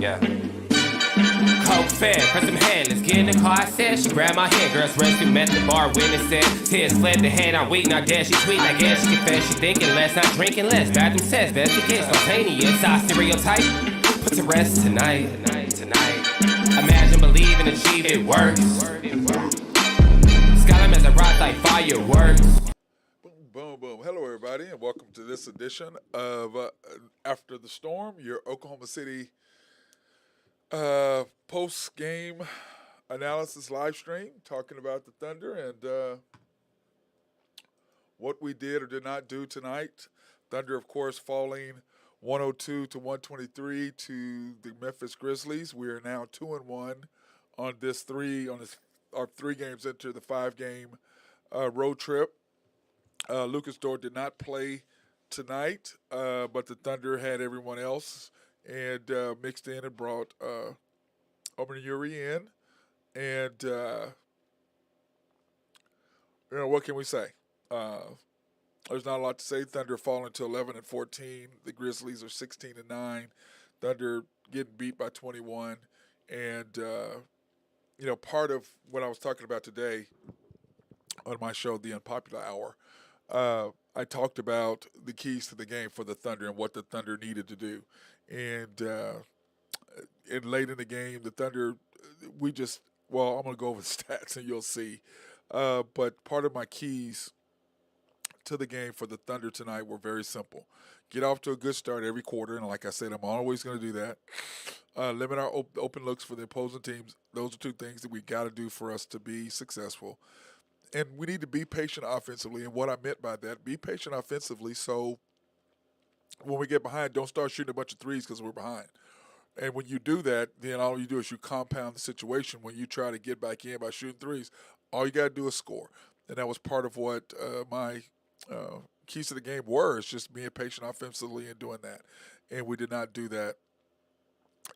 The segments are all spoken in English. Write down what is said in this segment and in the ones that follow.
Yeah. Coke fed, press them hand, let's get in the car, I said. She grabbed my hand, girls rescue, met the bar, witness said. Tears fled the hand, I'm weak, not dead, she sweet, I guess she confessed. She thinking less, not drinking less. Bathroom says, investigate, spontaneous, I stereotype. Put to rest tonight. Imagine, believe, and achieve, it works. Skyline as a rock like fireworks. Boom, boom. Hello, everybody, and welcome to this edition of After the Storm, your Oklahoma City post-game analysis live stream, talking about the Thunder and what we did or did not do tonight. Thunder, of course, falling 102 to 123 to the Memphis Grizzlies. We are now 2-1 on our 3 games into the 5-game road trip. Lucas Dort did not play tonight, but the Thunder had everyone else and mixed in and brought Omer Yuri in. And, what can we say? There's not a lot to say. Thunder falling to 11-14. The Grizzlies are 16-9. Thunder getting beat by 21. And, part of what I was talking about today on my show, The Unpopular Hour, I talked about the keys to the game for the Thunder and what the Thunder needed to do. And late in the game, the Thunder, I'm going to go over the stats and you'll see. But part of my keys to the game for the Thunder tonight were very simple. Get off to a good start every quarter, and like I said, I'm always going to do that. Limit our open looks for the opposing teams. Those are 2 things that we got to do for us to be successful. And we need to be patient offensively, and what I meant by that, be patient offensively so when we get behind, don't start shooting a bunch of threes because we're behind. And when you do that, then all you do is you compound the situation when you try to get back in by shooting threes. All you got to do is score. And that was part of what my keys to the game were, is just being patient offensively and doing that. And we did not do that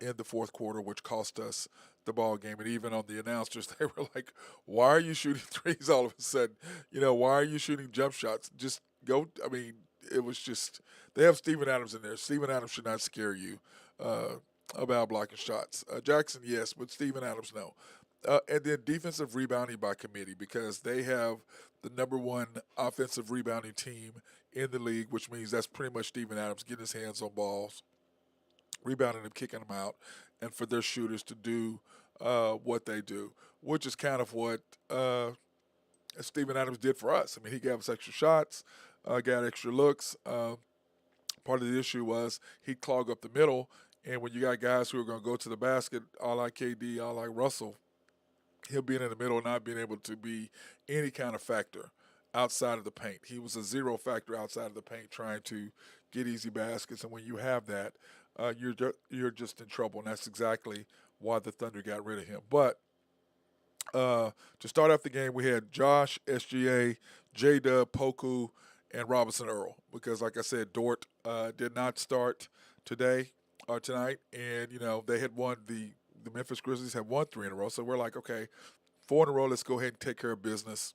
in the fourth quarter, which cost us the ball game. And even on the announcers, they were like, why are you shooting threes all of a sudden? Why are you shooting jump shots? Just go. I mean, it was just, they have Steven Adams in there. Steven Adams should not scare you about blocking shots. Jackson, yes, but Steven Adams, no. And then defensive rebounding by committee, because they have the number 1 offensive rebounding team in the league, which means that's pretty much Steven Adams getting his hands on balls, rebounding them, kicking them out, and for their shooters to do what they do, which is kind of what Steven Adams did for us. I mean, he gave us extra shots, got extra looks. Part of the issue was he'd clog up the middle, and when you got guys who are going to go to the basket, all like KD, all like Russell, he'll be in the middle, not being able to be any kind of factor outside of the paint. He was a 0 factor outside of the paint trying to get easy baskets, and when you have that, you're just in trouble, and that's exactly why the Thunder got rid of him. But to start off the game, we had Josh, SGA, J-Dub, Poku, and Robinson Earl, because like I said, Dort did not start tonight, and they had won the Memphis Grizzlies had won 3 in a row, so we're like, okay, 4 in a row, let's go ahead and take care of business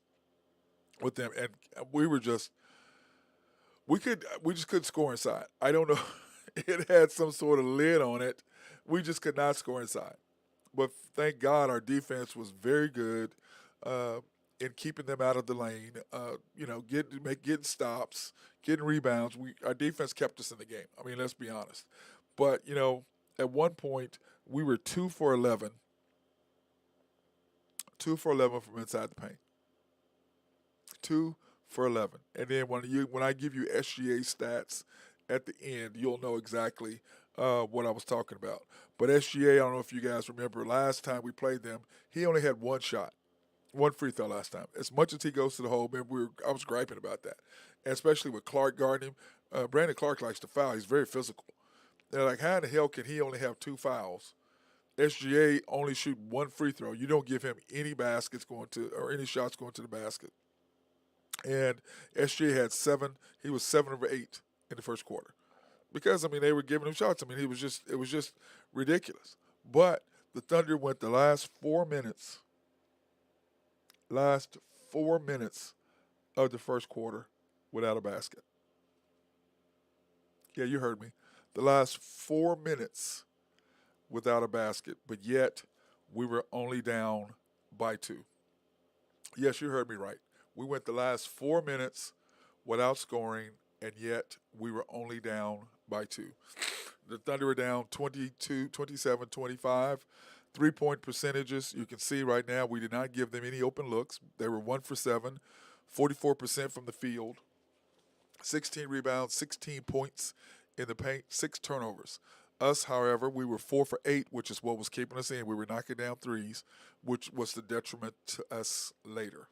with them. And we just couldn't score inside. I don't know. It had some sort of lid on it. We just could not score inside. But thank God our defense was very good in keeping them out of the lane, getting stops, getting rebounds. Our defense kept us in the game. I mean, let's be honest. But, at one point, we were 2 for 11. 2 for 11 from inside the paint. 2 for 11. And then when I give you SGA stats at the end, you'll know exactly what I was talking about. But SGA, I don't know if you guys remember, last time we played them, he only had 1 shot, 1 free throw last time. As much as he goes to the hole, man, I was griping about that. And especially with Clark guarding him. Brandon Clark likes to foul. He's very physical. They're like, how in the hell can he only have 2 fouls? SGA only shoot 1 free throw. You don't give him any baskets or any shots going to the basket. And SGA had 7. He was 7 of 8 in the first quarter. Because, they were giving him shots. It was just ridiculous. But the Thunder went the last 4 minutes of the first quarter without a basket. Yeah, you heard me. The last 4 minutes without a basket, but yet we were only down by 2. Yes, you heard me right. We went the last 4 minutes without scoring, and yet we were only down by 2. The Thunder were down 22, 27, 25. 3-point percentages, you can see right now, we did not give them any open looks. They were 1 for 7, 44% from the field, 16 rebounds, 16 points in the paint, 6 turnovers. Us, however, we were 4 for 8, which is what was keeping us in. We were knocking down threes, which was the detriment to us later.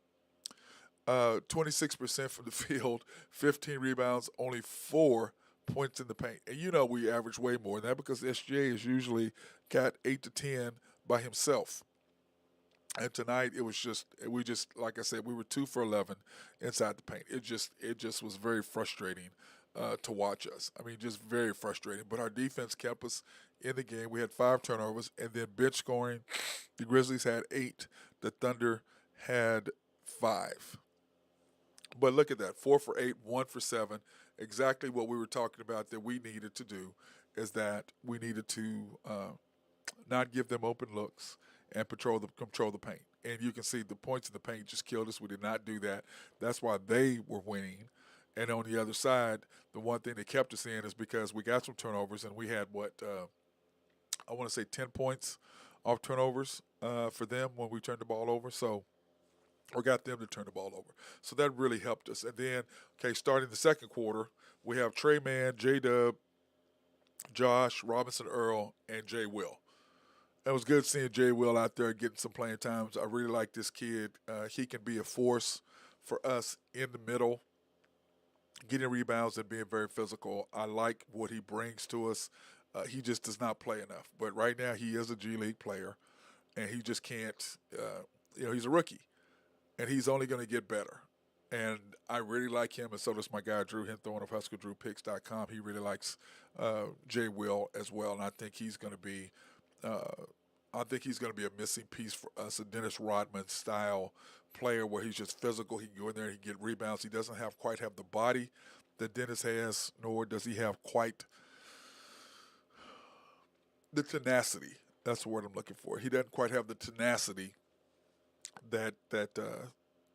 26% from the field, 15 rebounds, only 4 points in the paint. And you know we average way more than that because SGA has usually got 8 to 10 by himself. And tonight it was we like I said, we were 2 for 11 inside the paint. It just was very frustrating to watch us. I mean, just very frustrating. But our defense kept us in the game. We had 5 turnovers, and then bench scoring. The Grizzlies had 8. The Thunder had 5. But look at that, 4 for 8, 1 for 7. Exactly what we were talking about that we needed to do is that we needed to not give them open looks and control the paint. And you can see the points in the paint just killed us. We did not do that. That's why they were winning. And on the other side, the one thing that kept us in is because we got some turnovers, and we had I want to say 10 points off turnovers for them when we turned the ball over. So, or got them to turn the ball over. So that really helped us. And then, starting the second quarter, we have Trey Mann, J-Dub, Josh, Robinson Earl, and Jay Will. It was good seeing Jay Will out there getting some playing times. I really like this kid. He can be a force for us in the middle, getting rebounds and being very physical. I like what he brings to us. He just does not play enough. But right now he is a G League player, and he just can't, he's a rookie, and he's only going to get better. And I really like him, and so does my guy Drew Hinthorn of HuskerDrewPicks.com. He really likes Jay Will as well, and I think he's going to be a missing piece for us, a Dennis Rodman style player where he's just physical. He can go in there and he can get rebounds. He doesn't quite have the body that Dennis has, nor does he have quite the tenacity. That's the word I'm looking for. He doesn't quite have the tenacity that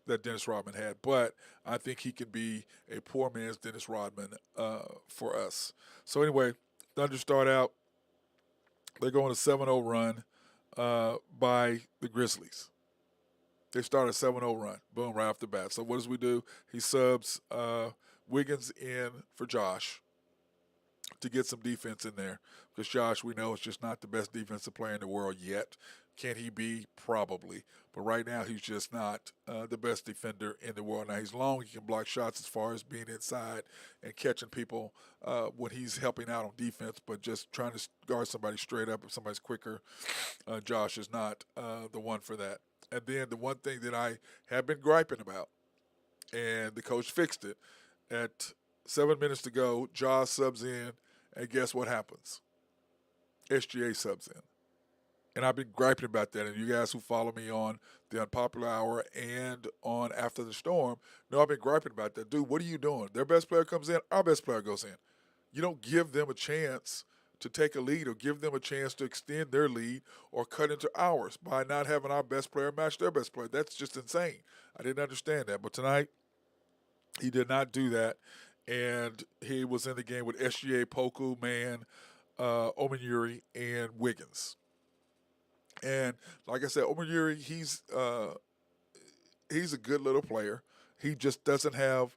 Dennis Rodman had, but I think he can be a poor man's Dennis Rodman for us. So anyway, Thunder start out. They're going a 7-0 run by the Grizzlies. They start a 7-0 run. Boom, right off the bat. So what does we do? He subs Wiggins in for Josh to get some defense in there. Because Josh, we know, is just not the best defensive player in the world yet. Can he be? Probably. But right now, he's just not the best defender in the world. Now, he's long. He can block shots as far as being inside and catching people when he's helping out on defense. But just trying to guard somebody straight up if somebody's quicker, Josh is not the one for that. And then the one thing that I have been griping about, and the coach fixed it, at 7 minutes to go, Josh subs in, and guess what happens? SGA subs in. And I've been griping about that. And you guys who follow me on the Unpopular Hour and on After the Storm know I've been griping about that. Dude, what are you doing? Their best player comes in, our best player goes in. You don't give them a chance to take a lead or give them a chance to extend their lead or cut into ours by not having our best player match their best player. That's just insane. I didn't understand that. But tonight, he did not do that. And he was in the game with SGA, Poku, Mann, Omenuri, and Wiggins. And like I said, Omenuri, he's a good little player. He just doesn't have.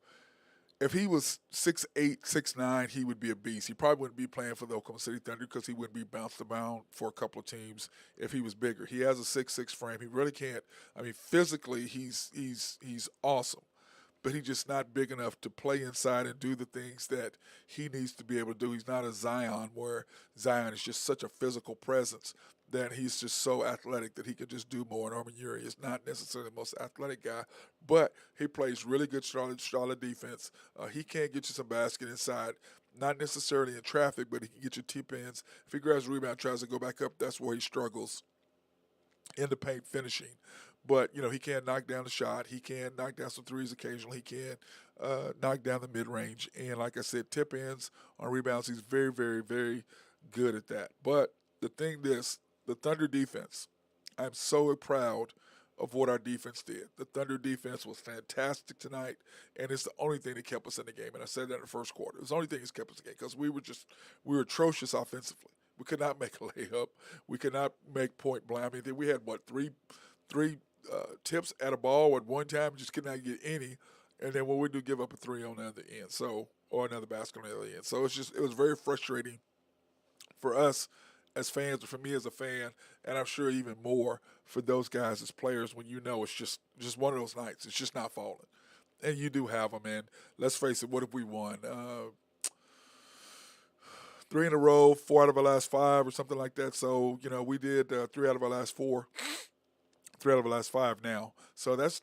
If he was 6'8", 6'9", he would be a beast. He probably wouldn't be playing for the Oklahoma City Thunder because he wouldn't be bounced around for a couple of teams if he was bigger. He has a 6'6" frame. He really can't. I mean, physically, he's awesome. But he's just not big enough to play inside and do the things that he needs to be able to do. He's not a Zion, where Zion is just such a physical presence that he's just so athletic that he can just do more. And Armin Uri is not necessarily the most athletic guy, but he plays really good, solid defense. He can get you some basket inside, not necessarily in traffic, but he can get you tip-ins. If he grabs a rebound, tries to go back up, that's where he struggles in the paint finishing. But, he can knock down the shot. He can knock down some threes occasionally. He can knock down the mid-range. And like I said, tip-ins on rebounds, he's very, very, very good at that. But the Thunder defense, I'm so proud of what our defense did. The Thunder defense was fantastic tonight, and it's the only thing that kept us in the game. And I said that in the first quarter. It was the only thing that kept us in the game because we were atrocious offensively. We could not make a layup. We could not make point blank. I mean, we had three tips at a ball at one time, just could not get any. And then when we do give up a three on the other end, or another basket on the other end. So it was very frustrating for us as fans, or for me as a fan, and I'm sure even more for those guys as players when you know it's just one of those nights. It's just not falling. And you do have them, and let's face it, what have we won? 3 in a row, 4 out of our last 5 or something like that. So, we did 3 out of our last 4. 3 out of the last 5 now. So that's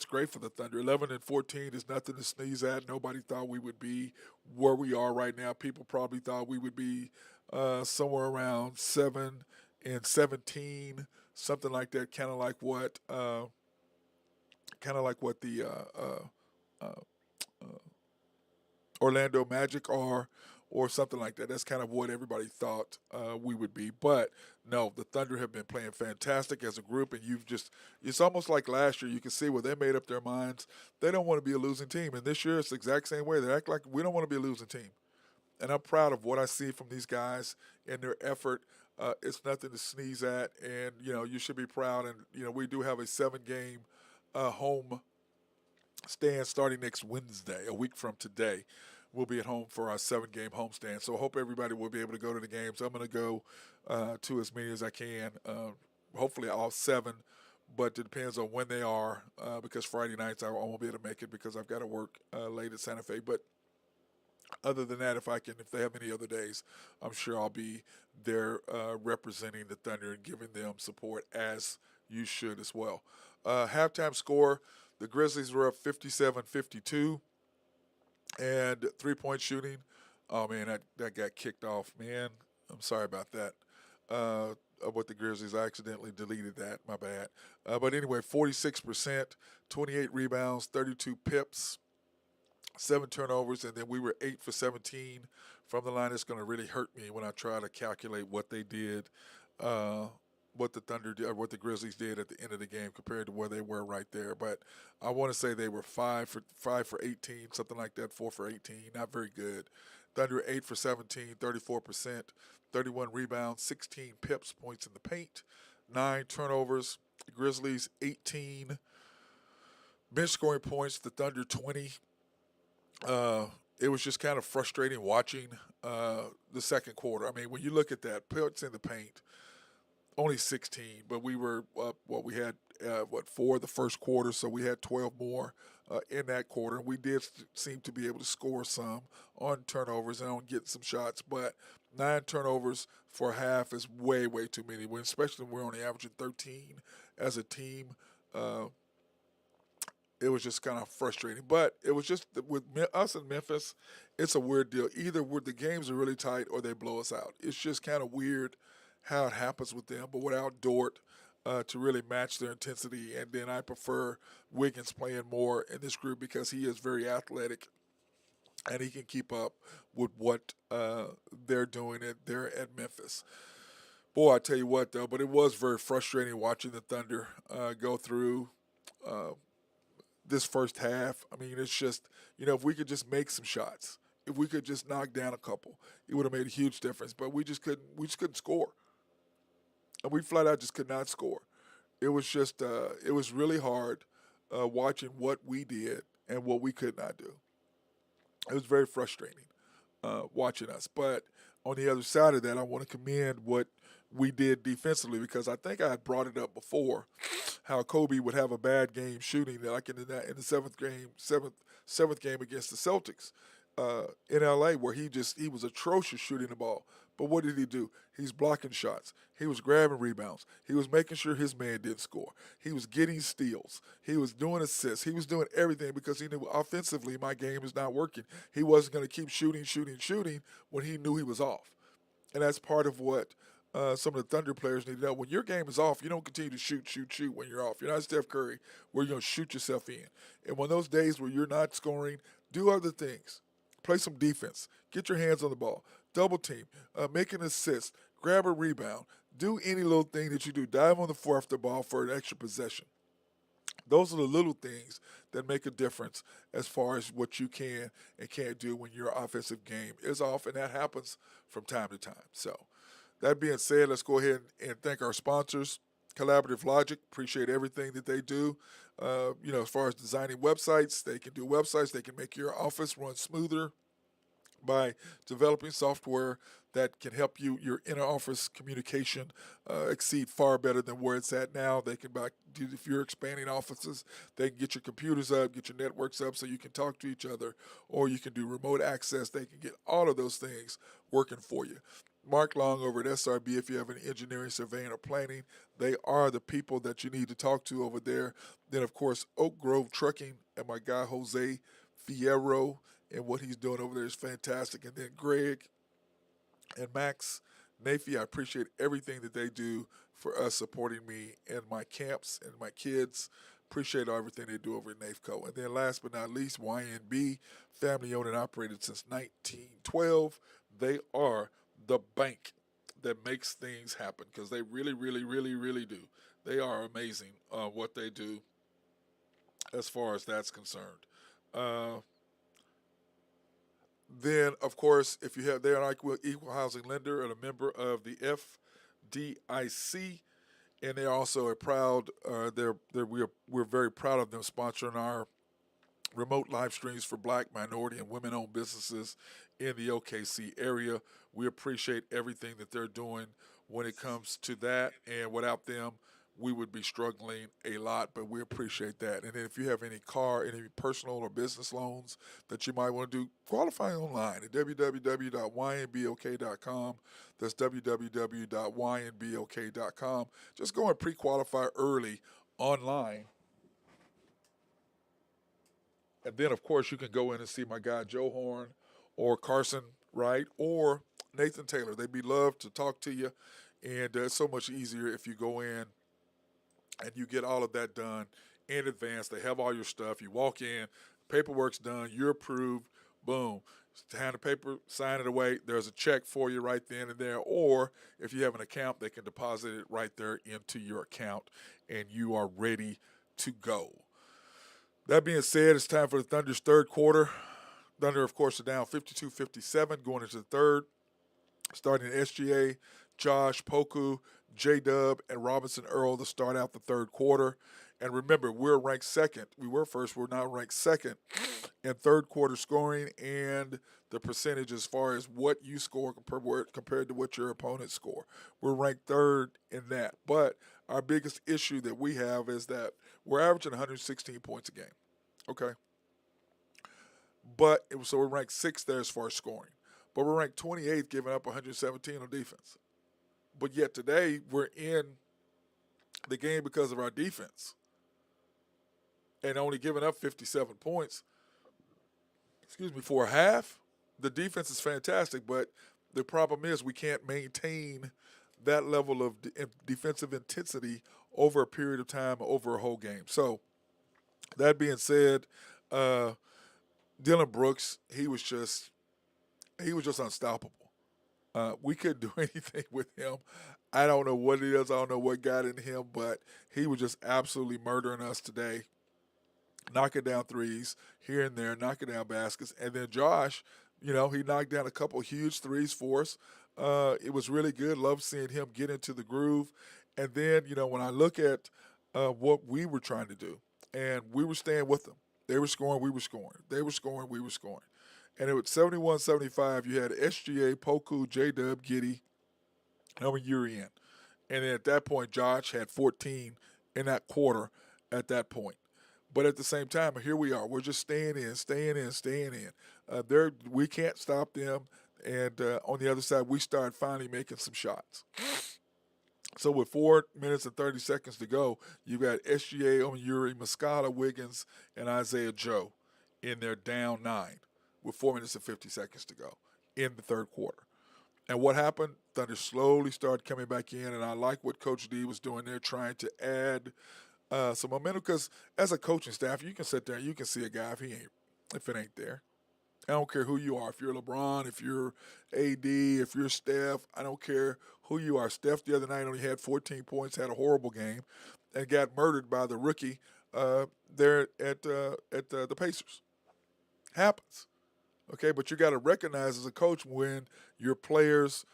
great for the Thunder. 11-14 is nothing to sneeze at. Nobody thought we would be where we are right now. People probably thought we would be somewhere around 7-17, something like that. Kind of like what the Orlando Magic are, or something like that. That's kind of what everybody thought we would be. But no, the Thunder have been playing fantastic as a group, and it's almost like last year. You can see where they made up their minds. They don't want to be a losing team. And this year it's the exact same way. They act like we don't want to be a losing team. And I'm proud of what I see from these guys and their effort. It's nothing to sneeze at. And, you should be proud. And, we do have a 7-game home stand starting next Wednesday, a week from today. We'll be at home for our 7-game homestand. So I hope everybody will be able to go to the games. I'm going to go to as many as I can, hopefully all 7, but it depends on when they are because Friday nights I won't be able to make it because I've got to work late at Santa Fe. But other than that, if they have any other days, I'm sure I'll be there representing the Thunder and giving them support, as you should as well. Halftime score, the Grizzlies were up 57-52. And 3-point shooting, oh, man, that got kicked off, man. I'm sorry about that. With the Grizzlies, I accidentally deleted that. My bad. But anyway, 46%, 28 rebounds, 32 pips, 7 turnovers, and then we were 8 for 17 from the line. It's going to really hurt me when I try to calculate what they did, what the Thunder did, or what the Grizzlies did at the end of the game compared to where they were right there. But I want to say they were 5 for 18, something like that, 4 for 18. Not very good. Thunder 8 for 17, 34%, 31 rebounds, 16 pips, points in the paint, 9 turnovers. Grizzlies 18 bench scoring points. The Thunder 20. It was just kind of frustrating watching the second quarter. I mean, when you look at that, points in the paint, only 16, but we were up, we had, 4 the first quarter, so we had 12 more in that quarter. We did seem to be able to score some on turnovers and on getting some shots, but 9 turnovers for half is way, way too many, especially when we're only averaging 13 as a team. It was just kind of frustrating. But it was just, with us in Memphis, it's a weird deal. Either the games are really tight or they blow us out. It's just kind of weird how it happens with them, but without Dort to really match their intensity. And then I prefer Wiggins playing more in this group because he is very athletic and he can keep up with what they're doing there at Memphis. Boy, I tell you what, though, but it was very frustrating watching the Thunder go through this first half. I mean, it's just, if we could just make some shots, if we could just knock down a couple, it would have made a huge difference. But we just couldn't score. And we flat out just could not score. It was just, it was really hard watching what we did and what we could not do. It was very frustrating watching us. But on the other side of that, I want to commend what we did defensively, because I think I had brought it up before, how Kobe would have a bad game shooting, like in the seventh game against the Celtics in LA, where he was atrocious shooting the ball. But what did he do? He's blocking shots. He was grabbing rebounds. He was making sure his man didn't score. He was getting steals. He was doing assists. He was doing everything because he knew offensively my game is not working. He wasn't going to keep shooting when he knew he was off. And that's part of what some of the Thunder players need to know. When your game is off, you don't continue to shoot when you're off. You're not Steph Curry where you're going to shoot yourself in. And when those days where you're not scoring, do other things. Play some defense. Get your hands on the ball. Double team. Make an assist. grab a rebound, do any little thing that you do, dive on the fourth the ball for an extra possession. Those are the little things that make a difference as far as what you can and can't do when your offensive game is off, and that happens from time to time. So, that being said, let's go ahead and thank our sponsors. Collaborative Logic, appreciate everything that they do. As far as designing websites, they can do websites. They can make your office run smoother by developing software that can help your inner office communication exceed far better than where it's at now. They can if you're expanding offices, they can get your computers up, get your networks up so you can talk to each other, or you can do remote access. They can get all of those things working for you. Mark Long over at SRB, if you have an engineering, surveying, or planning, they are the people that you need to talk to over there. Then, of course, Oak Grove Trucking and my guy Jose Fierro, and what he's doing over there is fantastic. And then Greg and Max Nafee, I appreciate everything that they do for us, supporting me in my camps and my kids. Appreciate everything they do over at NAFCO. And then last but not least, YNB, family owned and operated since 1912. They are the bank that makes things happen, because they really, really, really, really do. They are amazing what they do as far as that's concerned. Then, of course, if you have, they're an equal housing lender and a member of the FDIC, and they're also a proud. We're very proud of them sponsoring our remote live streams for Black, minority, and women-owned businesses in the OKC area. We appreciate everything that they're doing when it comes to that, and without them, we would be struggling a lot, but we appreciate that. And then if you have any personal or business loans that you might want to do, qualify online at www.ynbok.com. That's www.ynbok.com. Just go and pre-qualify early online. And then, of course, you can go in and see my guy Joe Horn or Carson Wright or Nathan Taylor. They'd be loved to talk to you, and it's so much easier if you go in and you get all of that done in advance. They have all your stuff. You walk in, paperwork's done, you're approved, boom. Hand the paper, sign it away. There's a check for you right then and there. Or if you have an account, they can deposit it right there into your account, and you are ready to go. That being said, it's time for the Thunder's third quarter. Thunder, of course, are down 52-57 going into the third. Starting in SGA, Josh, Poku, J-Dub, and Robinson Earl to start out the third quarter. And remember, we're ranked second. We were first. We're now ranked second in third quarter scoring and the percentage as far as what you score compared to what your opponents score. We're ranked third in that. But our biggest issue that we have is that we're averaging 116 points a game. Okay? So we're ranked sixth there as far as scoring. But we're ranked 28th, giving up 117 on defense. But yet today, we're in the game because of our defense and only giving up 57 points. For a half. The defense is fantastic, but the problem is we can't maintain that level of defensive intensity over a period of time, over a whole game. So, that being said, Dylan Brooks, he was just unstoppable. We couldn't do anything with him. I don't know what it is. I don't know what got in him, but he was just absolutely murdering us today. Knocking down threes here and there, knocking down baskets. And then Josh, he knocked down a couple huge threes for us. It was really good. Love seeing him get into the groove. And then, when I look at what we were trying to do, and we were staying with them. They were scoring, we were scoring. They were scoring, we were scoring. And it was 71-75. You had SGA, Poku, J-Dub, Giddy, Yuri in. And then at that point, Josh had 14 in that quarter at that point. But at the same time, here we are. We're just staying in. We can't stop them. And on the other side, we start finally making some shots. So with 4 minutes and 30 seconds to go, you've got SGA, Yuri, Muscala, Wiggins, and Isaiah Joe in their down 9 with 4 minutes and 50 seconds to go in the third quarter. And what happened? Thunder slowly started coming back in, and I like what Coach D was doing there, trying to add some momentum, because as a coaching staff, you can sit there and you can see a guy if it ain't there. I don't care who you are. If you're LeBron, if you're AD, if you're Steph, I don't care who you are. Steph the other night only had 14 points, had a horrible game, and got murdered by the rookie there at the Pacers. Happens. Okay, but you got to recognize as a coach when your players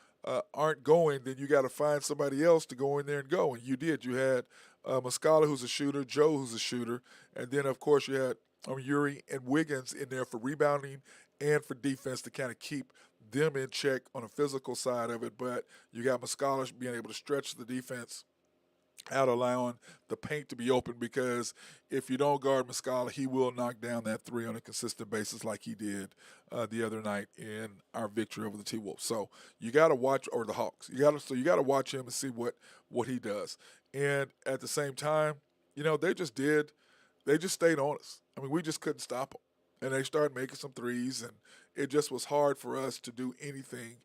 aren't going, then you got to find somebody else to go in there and go. And you did. You had Muscala, who's a shooter, Joe, who's a shooter, and then of course you had Uri and Wiggins in there for rebounding and for defense to kind of keep them in check on the physical side of it. But you got Muscala being able to stretch the defense out, allowing the paint to be open, because if you don't guard Muscala, he will knock down that three on a consistent basis like he did the other night in our victory over the T-Wolves. So you got to watch, or the Hawks. You got to watch him and see what he does. And at the same time, they just stayed on us. I mean, we just couldn't stop them, and they started making some threes, and it just was hard for us to do anything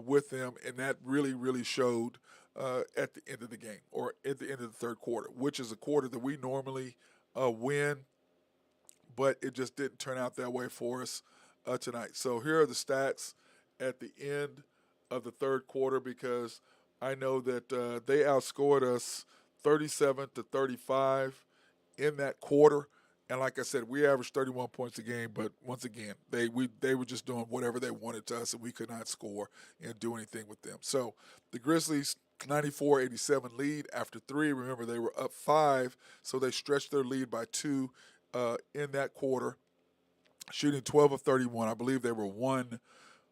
with them, and that really, really showed at the end of the game, or at the end of the third quarter, which is a quarter that we normally win, but it just didn't turn out that way for us tonight. So here are the stats at the end of the third quarter, because I know that they outscored us 37-35 in that quarter. And like I said, we averaged 31 points a game, but once again, they were just doing whatever they wanted to us, and we could not score and do anything with them. So the Grizzlies 94-87 lead after three. Remember, they were up 5, so they stretched their lead by 2 in that quarter, shooting 12 of 31. I believe they were 1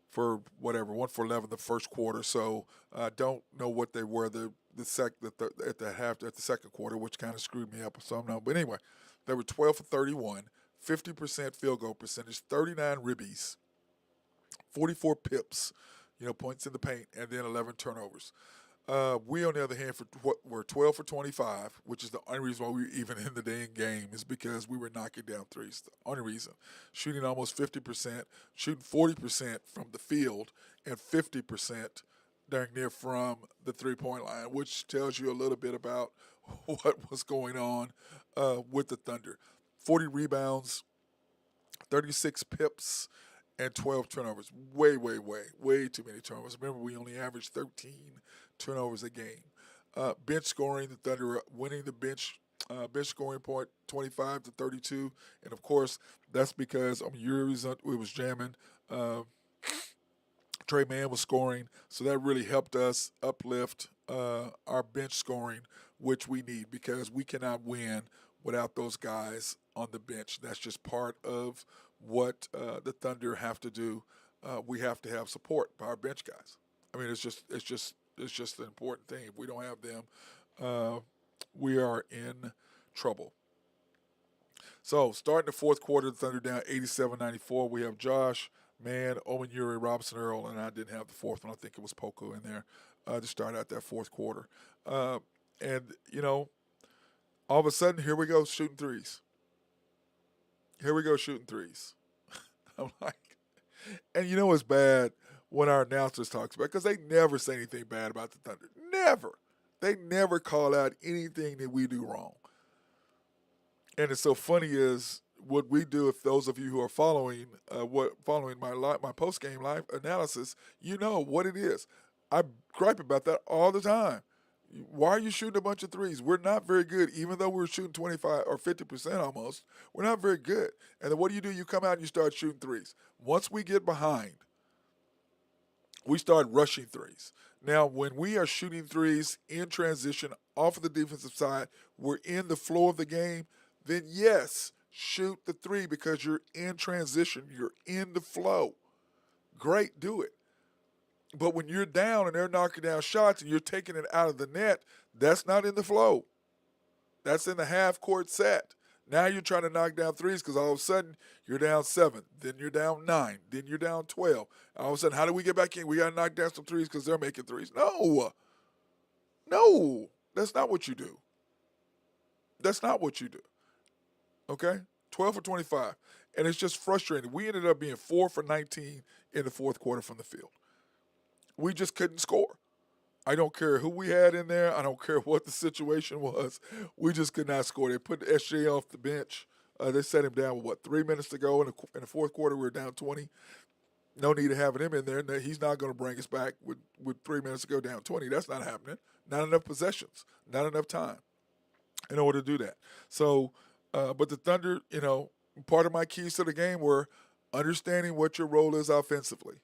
for 11 the first quarter. So I don't know what they were at the second quarter, which kind of screwed me up some now. But anyway, they were 12 for 31, 50% field goal percentage, 39 ribbies, 44 pips, points in the paint, and then 11 turnovers. We, on the other hand, were 12 for 25, which is the only reason why we were even in the dang game, is because we were knocking down threes. The only reason. Shooting almost 50%, shooting 40% from the field, and 50% dang near from the three-point line, which tells you a little bit about what was going on with the Thunder. 40 rebounds, 36 pips, and 12 turnovers. Way too many turnovers. Remember, we only averaged 13 turnovers a game. Bench scoring, the Thunder are winning the bench scoring point 25-32, and of course that's because Uri was jamming. Trey Mann was scoring, so that really helped us uplift our bench scoring, which we need, because we cannot win without those guys on the bench. That's just part of what the Thunder have to do. We have to have support by our bench guys. I mean, it's just an important thing. If we don't have them, we are in trouble. So starting the fourth quarter, the Thunder down 87-94. We have Josh, Mann, Owen Uri, Robinson Earl, and I didn't have the fourth one. I think it was Poco in there to start out that fourth quarter. And all of a sudden, here we go shooting threes. I'm like, and it's bad when our announcers talks about, because they never say anything bad about the Thunder. Never. They never call out anything that we do wrong. And it's so funny is what we do. If those of you who are following my post game live analysis, you know what it is. I gripe about that all the time. Why are you shooting a bunch of threes? We're not very good, even though we're shooting 25 or 50% almost. We're not very good. And then what do? You come out and you start shooting threes. Once we get behind, we start rushing threes. Now, when we are shooting threes in transition off of the defensive side, we're in the flow of the game, then yes, shoot the three, because you're in transition. You're in the flow. Great, do it. But when you're down and they're knocking down shots and you're taking it out of the net, that's not in the flow. That's in the half-court set. Now you're trying to knock down threes, because all of a sudden you're down 7, then you're down 9, then you're down 12. All of a sudden, how do we get back in? We got to knock down some threes because they're making threes. No, that's not what you do. Okay? 12 for 25. And it's just frustrating. We ended up being 4 for 19 in the fourth quarter from the field. We just couldn't score. I don't care who we had in there. I don't care what the situation was. We just could not score. They put SJ off the bench They set him down with 3 minutes to go in the fourth quarter. We were down 20. No need of having him in there. He's not going to bring us back with 3 minutes to go down 20. That's not happening. Not enough possessions. Not enough time in order to do that. So, but the Thunder, part of my keys to the game were understanding what your role is offensively,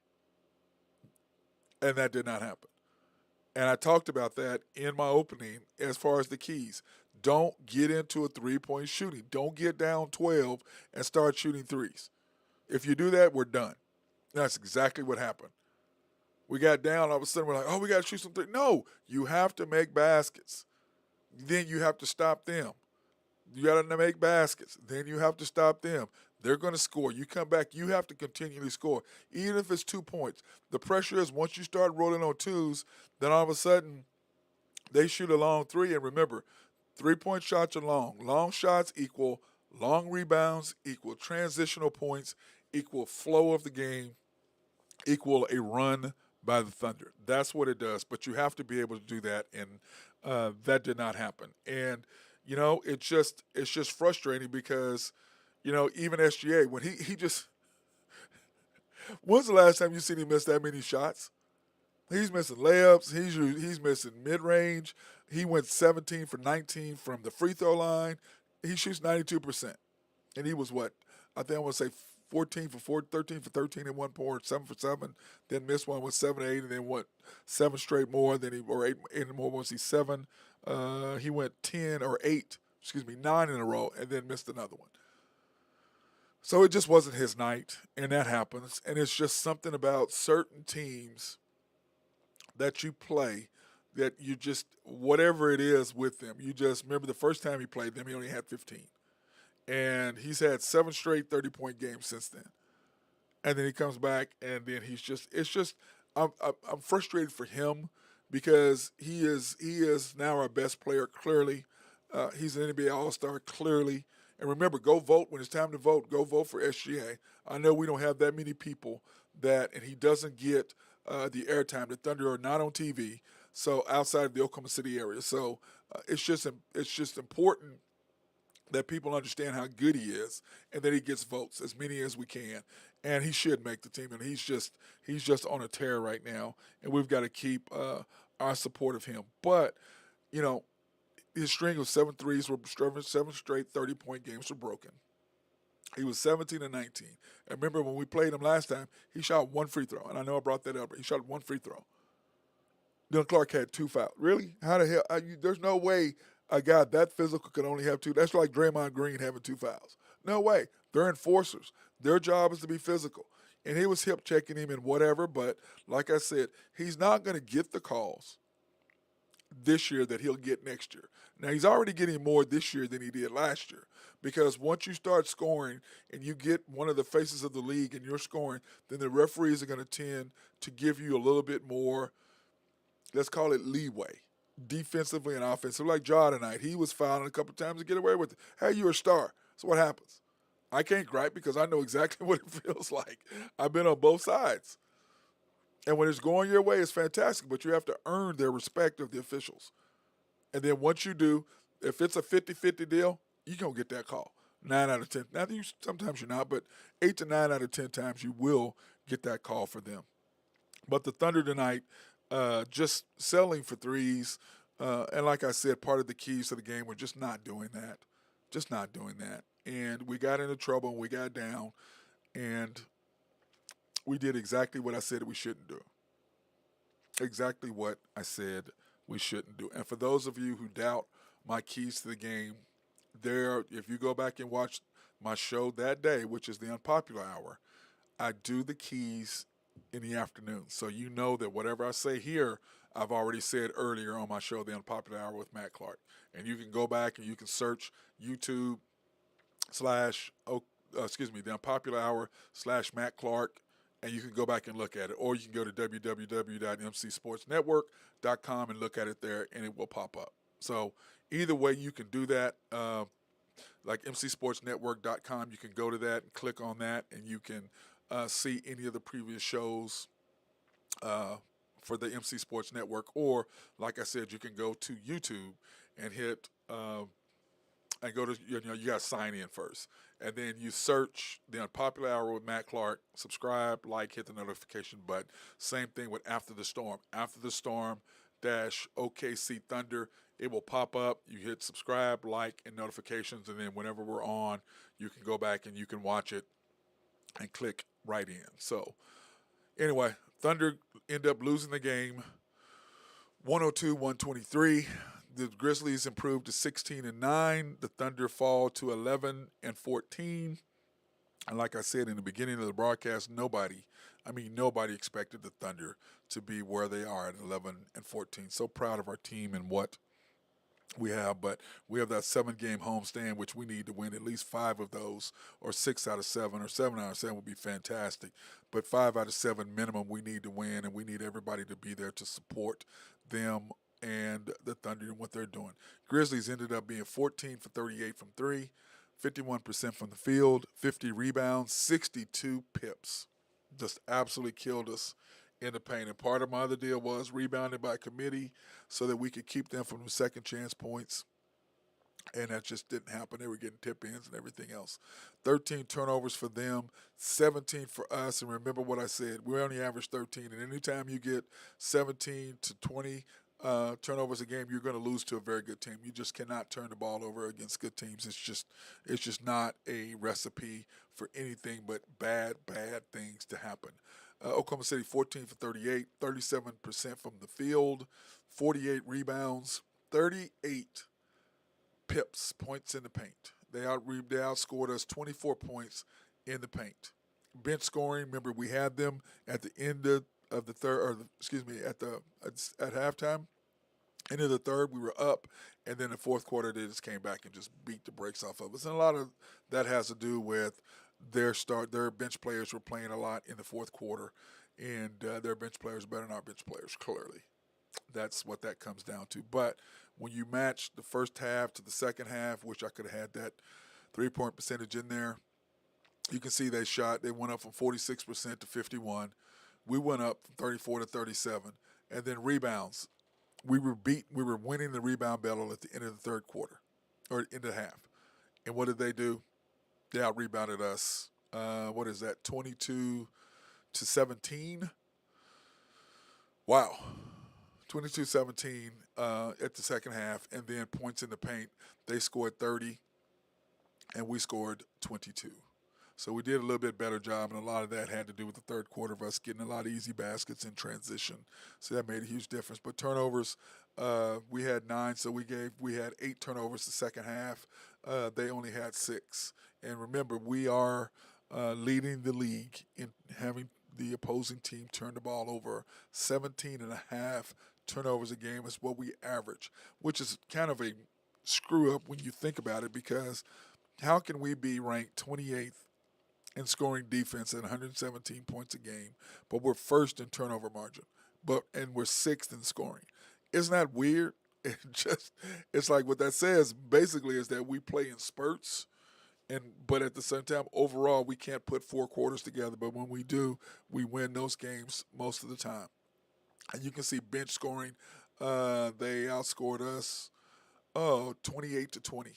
and that did not happen. And I talked about that in my opening as far as the keys. Don't get into a three-point shooting. Don't get down 12 and start shooting threes. If you do that, we're done. That's exactly what happened. We got down, all of a sudden we're like, oh, we got to shoot some threes. No, you have to make baskets. Then you have to stop them. You got to make baskets. Then you have to stop them. They're going to score. You come back, you have to continually score, even if it's 2 points. The pressure is once you start rolling on twos, then all of a sudden they shoot a long three. And remember, 3-point shots are long. Long shots equal long rebounds, equal transitional points, equal flow of the game, equal a run by the Thunder. That's what it does. But you have to be able to do that, and that did not happen. And it's just frustrating because, even SGA, when he just, when's the last time you seen him miss that many shots? He's missing layups. He's missing mid-range. He went 17 for 19 from the free throw line. He shoots 92%. And he was what? I think I want to say 14 for 4, 13 for 13 in one point, 7 for 7. Then missed one with 7 8, and then 7 straight more. Then or 8 more once he's 7. He went 10 or 8, 9 in a row, and then missed another one. So it just wasn't his night, and that happens. And it's just something about certain teams that you play that you just, whatever it is with them, you just remember the first time he played them, he only had 15. And he's had 7 straight 30-point games since then. And then he comes back, and then I'm frustrated for him because he is now our best player, clearly. He's an NBA All-Star, clearly. And remember, go vote when it's time to vote. Go vote for SGA. I know we don't have that many people and he doesn't get the airtime. The Thunder are not on TV, so outside of the Oklahoma City area. So it's just important that people understand how good he is and that he gets votes, as many as we can. And he should make the team. And he's just on a tear right now, and we've got to keep our support of him. But, his string of 7 threes were 7 straight 30-point games were broken. He was 17 and 19. And remember, when we played him last time, he shot 1 free throw. And I know I brought that up, but he shot 1 free throw. Dylan Clark had 2 fouls. Really? How the hell? There's no way a guy that physical could only have 2. That's like Draymond Green having 2 fouls. No way. They're enforcers. Their job is to be physical. And he was hip checking him and whatever, but like I said, he's not going to get the calls this year that he'll get next year. Now, he's already getting more this year than he did last year because once you start scoring and you get one of the faces of the league and you're scoring, then the referees are going to tend to give you a little bit more, let's call it leeway, defensively and offensively. Like Ja tonight, he was fouling a couple times to get away with it. Hey, you're a star. That's what happens. I can't gripe because I know exactly what it feels like. I've been on both sides. And when it's going your way, it's fantastic, but you have to earn their respect of the officials. And then once you do, if it's a 50-50 deal, you're going to get that call. 9 out of 10. Now, sometimes you're not, but 8 to 9 out of 10 times you will get that call for them. But the Thunder tonight, just settling for threes, and like I said, part of the keys to the game were just not doing that. Just not doing that. And we got into trouble and we got down, and we did exactly what I said we shouldn't do. Exactly what I said we shouldn't do. And for those of you who doubt my keys to the game, if you go back and watch my show that day, which is the Unpopular Hour, I do the keys in the afternoon. So you know that whatever I say here, I've already said earlier on my show, the Unpopular Hour with Matt Clark. And you can go back and you can search YouTube the Unpopular Hour / Matt Clark, and you can go back and look at it. Or you can go to www.mcsportsnetwork.com and look at it there, and it will pop up. So either way, you can do that. Like mcsportsnetwork.com, you can go to that and click on that, and you can see any of the previous shows for the MC Sports Network. Or, like I said, you can go to YouTube and hit and go to, you got to sign in first. And then you search the Unpopular Hour with Matt Clark, subscribe, like, hit the notification button. Same thing with After the Storm. After the Storm dash OKC Thunder. It will pop up. You hit subscribe, like, and notifications. And then whenever we're on, you can go back and you can watch it and click right in. So, anyway, Thunder end up losing the game 102-123. The Grizzlies improved to 16-9. The Thunder fall to 11-14. And like I said in the beginning of the broadcast, nobody expected the Thunder to be where they are at 11-14. So proud of our team and what we have, but we have that 7-game homestand, which we need to win at least 5 of those, or 6 out of 7, or 7 out of 7 would be fantastic. But 5 out of 7 minimum we need to win, and we need everybody to be there to support them and the Thunder and what they're doing. Grizzlies ended up being 14 for 38 from 3, 51% from the field, 50 rebounds, 62 pips. Just absolutely killed us in the paint. And part of my other deal was rebounded by committee so that we could keep them from the second chance points. And that just didn't happen. They were getting tip-ins and everything else. 13 turnovers for them, 17 for us. And remember what I said, we only average 13. And anytime you get 17 to 20 turnovers a game, you're going to lose to a very good team. You just cannot turn the ball over against good teams. It's just not a recipe for anything but bad things to happen. Oklahoma City 14 for 38, 37% from the field, 48 rebounds, 38 pips, points in the paint. They outscored us 24 points in the paint. Bench scoring, remember we had them at the end of the third, at halftime. End of the third, we were up, and then the fourth quarter, they just came back and just beat the brakes off of us. And a lot of that has to do with their bench players were playing a lot in the fourth quarter, and their bench players are better than our bench players, clearly. That's what that comes down to. But when you match the first half to the second half, which I could have had that 3-point percentage in there, you can see they went up from 46% to 51%. We went up from 34 to 37. And then rebounds. We were winning the rebound battle at the end of the third quarter, or end of the half. And what did they do? They out-rebounded us. 22 to 17? Wow. 22-17 at the second half, and then points in the paint. They scored 30, and we scored 22. So we did a little bit better job, and a lot of that had to do with the third quarter of us getting a lot of easy baskets in transition. So that made a huge difference. But turnovers, we had 9, so we had 8 turnovers the second half. They only had 6. And remember, we are leading the league in having the opposing team turn the ball over. 17.5 turnovers a game is what we average, which is kind of a screw-up when you think about it, because how can we be ranked 28th in scoring defense at 117 points a game, but we're first in turnover margin, and we're 6th in scoring? Isn't that weird? It's like what that says basically is that we play in spurts, but at the same time, overall, we can't put 4 quarters together. But when we do, we win those games most of the time. And you can see bench scoring. They outscored us 28 to 20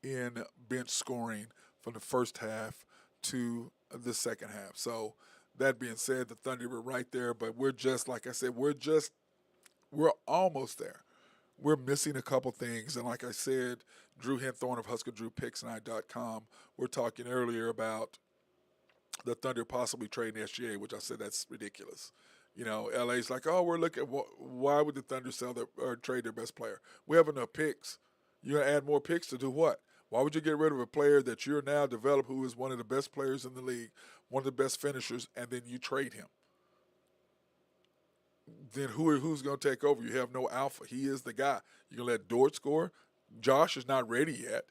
in bench scoring from the first half to the second half. So that being said, the Thunder were right there, but we're just, like I said, we're almost there. We're missing a couple things, and like I said, Drew Henthorne of HuskerDrewPicksandI.com, we're talking earlier about the Thunder possibly trading SGA, which I said that's ridiculous. LA's like, oh, we're looking. Why would the Thunder sell or trade their best player? We have enough picks. You're gonna add more picks to do what? Why would you get rid of a player that you're now developed, who is one of the best players in the league, one of the best finishers, and then you trade him? Then who's going to take over? You have no alpha. He is the guy. You're going to let Dort score? Josh is not ready yet,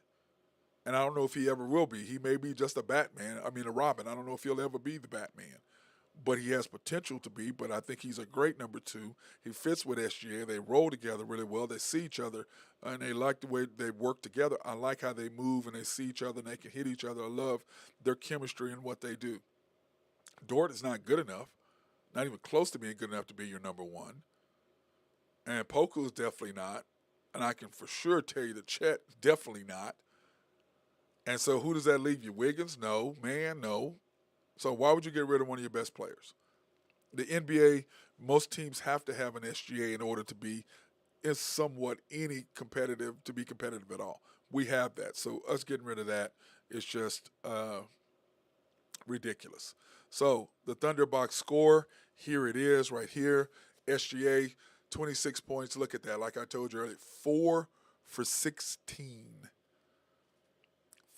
and I don't know if he ever will be. He may be just a Robin. I don't know if he'll ever be the Batman, but he has potential to be, but I think he's a great number 2. He fits with SGA. They roll together really well. They see each other, and they like the way they work together. I like how they move, and they see each other, and they can hit each other. I love their chemistry and what they do. Dort is not good enough. Not even close to being good enough to be your number 1. And Poku is definitely not. And I can for sure tell you that Chet, definitely not. And so who does that leave you? Wiggins? No. Man, no. So why would you get rid of one of your best players? The NBA, most teams have to have an SGA in order to be in somewhat any competitive, to be competitive at all. We have that. So us getting rid of that is just ridiculous. So the Thunder box score, here it is right here. SGA, 26 points. Look at that. Like I told you earlier, 4 for 16.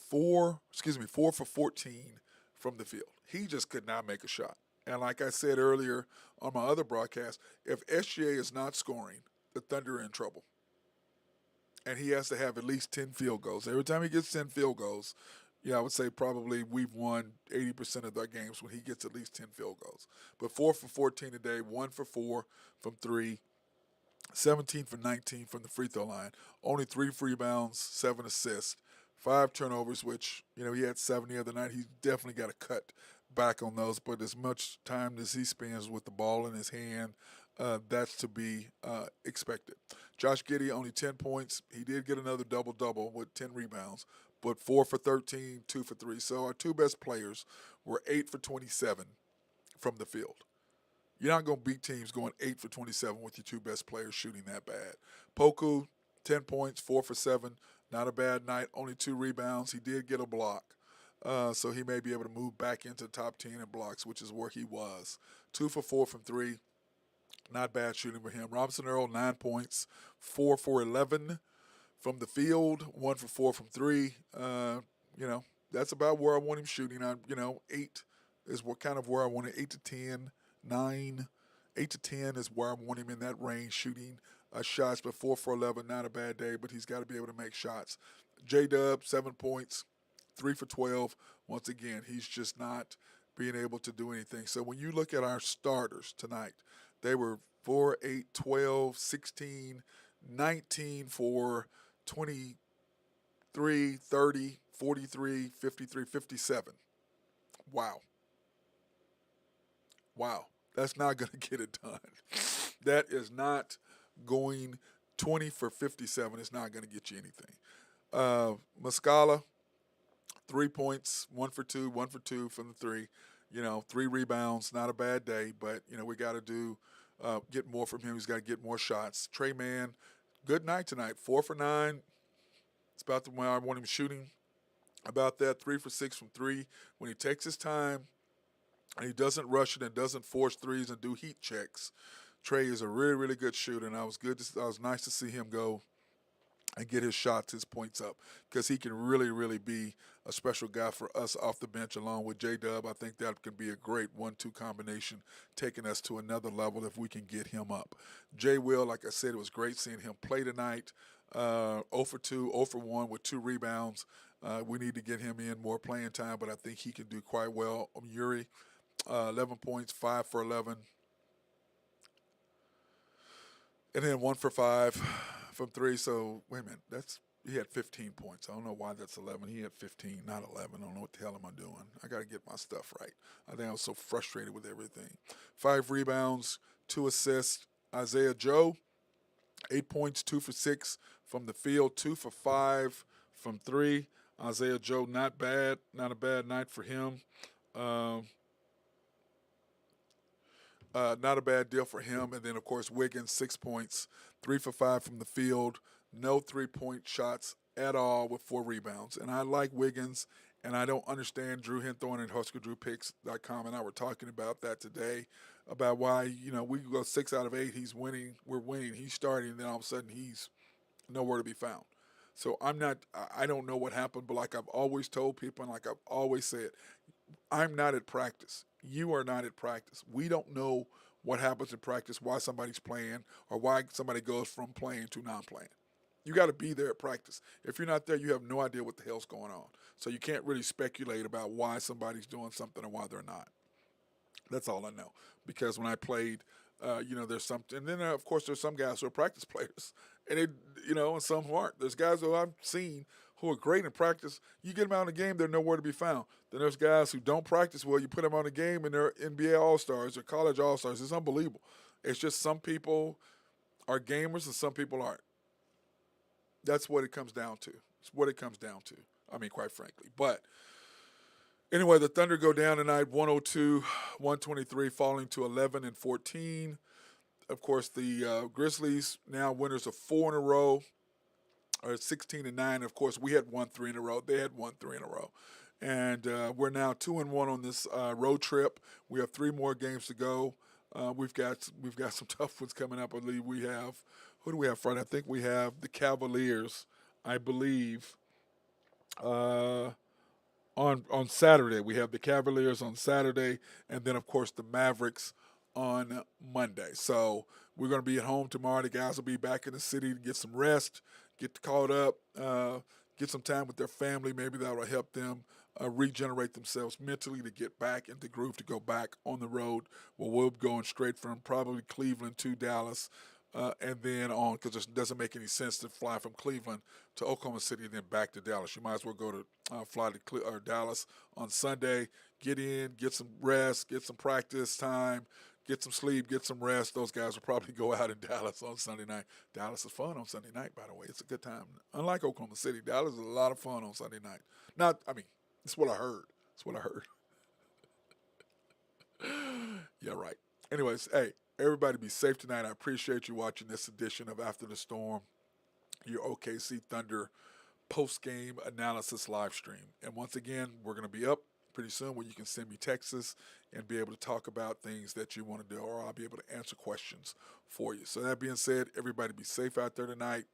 4 for 14 from the field. He just could not make a shot. And like I said earlier on my other broadcast, if SGA is not scoring, the Thunder are in trouble. And he has to have at least 10 field goals. Every time he gets 10 field goals, I would say probably we've won 80% of their games when he gets at least 10 field goals. But 4 for 14 today, 1 for 4 from 3, 17 for 19 from the free throw line, only 3 rebounds, 7 assists, 5 turnovers, which, he had 7 the other night. He's definitely got to cut back on those. But as much time as he spends with the ball in his hand, that's to be expected. Josh Giddey, only 10 points. He did get another double-double with 10 rebounds, but 4 for 13, 2 for 3. So our two best players were 8 for 27 from the field. You're not going to beat teams going 8 for 27 with your two best players shooting that bad. Poku, 10 points, 4 for 7. Not a bad night, only 2 rebounds. He did get a block, so he may be able to move back into the top 10 in blocks, which is where he was. 2 for 4 from 3. Not bad shooting for him. Robinson Earl, 9 points, 4 for 11 from the field, 1 for 4 from 3. That's about where I want him shooting. 8 is kind of where I want it. 8 to 10, 9, 8 to 10 is where I want him in that range shooting shots. But 4 for 11, not a bad day, but he's got to be able to make shots. J-Dub, 7 points, 3 for 12. Once again, he's just not being able to do anything. So when you look at our starters tonight, they were 4, 8, 12, 16, 19 for 23, 30, 43, 53, 57. Wow. That's not going to get it done. That is not going 20 for 57. It's not going to get you anything. Muscala, 3 points, 1 for 2, 1 for 2 from the 3. 3 rebounds, not a bad day, but, we got to get more from him. He's got to get more shots. Trey Mann, good night tonight, 4 for 9. It's about the way I want him shooting. About that, 3 for 6 from 3. When he takes his time and he doesn't rush it and doesn't force threes and do heat checks, Trey is a really, really good shooter, and I was nice to see him go and get his shots, his points up, because he can really, really be a special guy for us off the bench along with J-Dub. I think that could be a great 1-2 combination, taking us to another level if we can get him up. Jay Will, like I said, it was great seeing him play tonight. 0 for 2, 0 for 1 with 2 rebounds. We need to get him in more playing time, but I think he can do quite well. Yuri, 11 points, 5 for 11. And then 1 for 5 from 3. So, wait a minute, he had 15 points. I don't know why that's 11. He had 15, not 11. I don't know what the hell am I doing. I got to get my stuff right. I think I was so frustrated with everything. 5 rebounds, 2 assists. Isaiah Joe, 8 points, 2 for 6 from the field, 2 for 5 from 3. Isaiah Joe, not bad, not a bad night for him. Not a bad deal for him. And then, of course, Wiggins, 6 points, 3 for 5 from the field, no 3-point shots at all with 4 rebounds. And I like Wiggins, and I don't understand Drew Henthorne and HuskerDrewPicks.com, and I were talking about that today, about why, we go 6 out of 8, he's winning, we're winning, he's starting, and then all of a sudden he's nowhere to be found. So I don't know what happened, but like I've always told people and like I've always said, I'm not at practice. You are not at practice. We don't know what happens in practice, why somebody's playing, or why somebody goes from playing to non-playing. You got to be there at practice. If you're not there, you have no idea what the hell's going on. So you can't really speculate about why somebody's doing something or why they're not. That's all I know. Because when I played, there's something. And then, of course, there's some guys who are practice players. And, and some who aren't. There's guys who I've seen who are great in practice. You get them out in the game, they're nowhere to be found. Then there's guys who don't practice well. You put them on a game, and they're NBA All-Stars or college All-Stars. It's unbelievable. It's just some people are gamers and some people aren't. That's what it comes down to. It's what it comes down to. I mean, quite frankly. But anyway, the Thunder go down tonight, 102-123, falling to 11-14. Of course, the Grizzlies now winners of 4 in a row, or 16-9. Of course, we had won 3 in a row. They had won 3 in a row. And we're now 2-1 on this road trip. We have 3 more games to go. We've got some tough ones coming up. I believe we have, who do we have Friday? I think we have the Cavaliers, I believe, on Saturday. We have the Cavaliers on Saturday, and then, of course, the Mavericks on Monday. So we're going to be at home tomorrow. The guys will be back in the city to get some rest, get caught up, get some time with their family. Maybe that will help them regenerate themselves mentally to get back into groove, to go back on the road. Well, we'll be going straight from probably Cleveland to Dallas, and then on, because it doesn't make any sense to fly from Cleveland to Oklahoma City and then back to Dallas. You might as well go to fly to Dallas on Sunday, get in, get some rest, get some practice time, get some sleep, get some rest. Those guys will probably go out in Dallas on Sunday night. Dallas is fun on Sunday night, by the way. It's a good time. Unlike Oklahoma City, Dallas is a lot of fun on Sunday night. It's what I heard. It's what I heard. Yeah, right. Anyways, hey, everybody be safe tonight. I appreciate you watching this edition of After the Storm, your OKC Thunder post-game analysis live stream. And once again, we're going to be up pretty soon where you can send me texts and be able to talk about things that you want to do, or I'll be able to answer questions for you. So that being said, everybody be safe out there tonight.